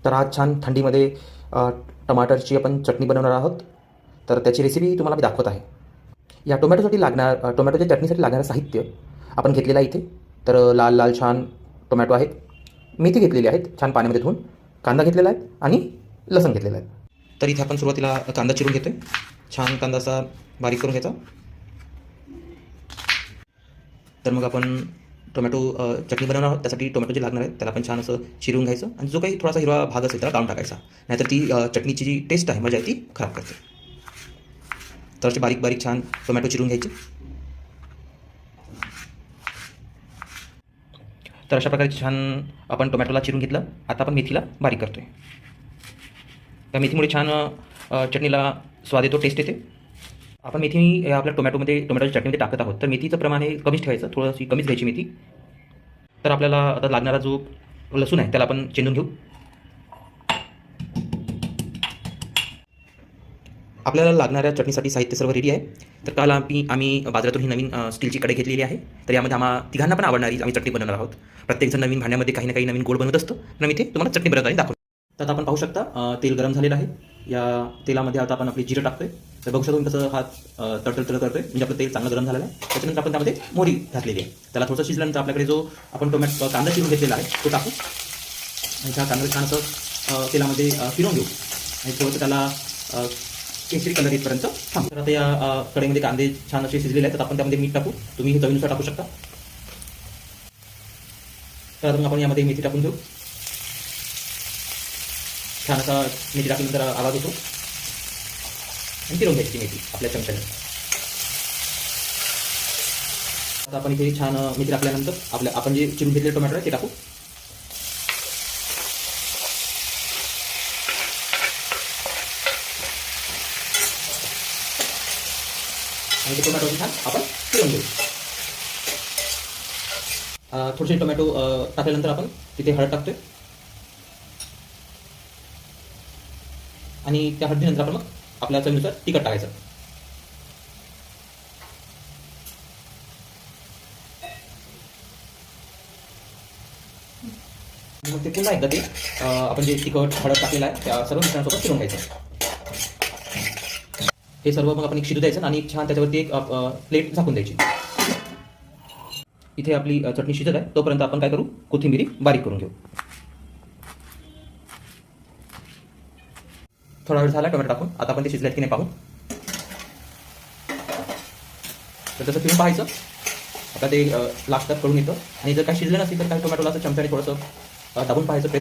तर आज छान थंडीमध्ये टमाटरची आपण चटणी बनवणार आहोत. तर त्याची रेसिपी तुम्हाला मी दाखवत आहे. या टोमॅटोच्या चटणीसाठी लागणारं साहित्य आपण घेतलेलं आहे इथे. तर लाल लाल छान टोमॅटो आहेत, मेथी घेतलेली आहेत छान पाण्यामध्ये धुवून, कांदा घेतलेला आहे आणि लसूण घेतलेलं आहे. तर इथे आपण सुरुवातीला कांदा चिरून घेतो आहे. छान कांदा असा बारीक करून घ्यायचा. तर मग आपण टोमॅटो चटणी बनवणार आहोत. त्यासाठी टोमॅटो जे लागणार आहे त्याला आपण छान असं चिरून घ्यायचं आणि जो काही थोडासा हिरवा भाग असेल त्याला काढून टाकायचा, नाहीतर ती चटणीची जी टेस्ट आहे मजा आहे ती खराब करते. तर असे बारीक बारीक छान टोमॅटो चिरून घ्यायचे. तर अशा प्रकारे छान आपण टोमॅटोला चिरून घेतलं. आता आपण मेथीला बारीक करतो आहे. त्या मेथीमुळे छान चटणीला स्वाद येतो, टेस्ट येते. आपण मेथी आपल्या टोमॅटोच्या चटणीमध्ये टाकत आहोत, तर मेथीचं प्रमाण हे कमीच ठेवायचं, थोडीशी कमीच घ्यायची मेथी. तर आपल्याला आता लागणारा जो लसूण आहे त्याला आपण चेंदून घेऊ. आपल्याला लागणाऱ्या चटणीसाठी साहित्य सर्व रेडी आहे. तर काल आम्ही बाजारातून ही नवीन स्टीलची कढई घेतलेली आहे. तर यामध्ये तिघांना पण आवडणारी आम्ही चटणी बनवणार आहोत. प्रत्येकजण नवीन भांड्यामध्ये काही ना काही नवीन गोड बनवत असतं. तर मी इथे तुम्हाला चटणी बनवताना दाखवतो. तर आता आपण पाहू शकता तेल गरम झालेलं आहे. या तेलामध्ये आता आपण आपली जिरं टाकतोय. तर बघू शकतो कसं हात तडतड करतोय, म्हणजे आपलं तेल चांगलं गरम झालेलं आहे. त्याच्यानंतर आपण त्यामध्ये मोहरी घातलेली आहे. त्याला थोडंसं शिजल्यानंतर आपल्याकडे जो आपण कांदा चिरून घेतलेला आहे तो टाकू आणि त्या कांदा छान असं तेलामध्ये फिरवून घेऊ आणि थोडंसं त्याला केशरी कलर येतपर्यंत थांबू. तर आता या कढईमध्ये कांदे छान असे शिजलेले आहेत. तर आपण त्यामध्ये मीठ टाकू. तुम्ही हे चवीनुसार टाकू शकता. तर आता आपण यामध्ये मेथी टाकून घेऊ. छान असा मेथी टाकल्यानंतर आवाज होतो आणि फिरवून घ्यायची मेथी आपल्या चमच्याने. आता आपण इथे छान मेथी टाकल्यानंतर आपण जे चिरून घेतलेले टोमॅटो आहे ते टाकू. आणि ते टोमॅटो छान आपण फिरवून घेऊ. थोडेसे टोमॅटो टाकल्यानंतर आपण तिथे हळद टाकतोय आणि त्या हळदीनंतर आपण मग आपल्या चवीनुसार तिखट टाकायचं. मग ते पुन्हा एकदा ते आपण जे तिखट हळद टाकलेलं आहे त्या सर्व मिश्रणासोबत फिरवून घ्यायचं. हे सर्व मग आपण एक शिजू द्यायचं आणि छान त्याच्यावरती एक प्लेट झाकून द्यायची. इथे आपली चटणी शिजत आहे तोपर्यंत आपण काय करू, कोथिंबीर बारीक करून घेऊ. थोडा वेळ झाला टोमॅटो टाकून. आता आपण ते शिजल्यात की नाही पाहू. तर तसं फिरून पाहायचं. आता ते लागतात कळून येतं आणि जर काही शिजलं नसेल तर काही टोमॅटोला असं चमच्याने थोडंसं दाबून पाहायचं.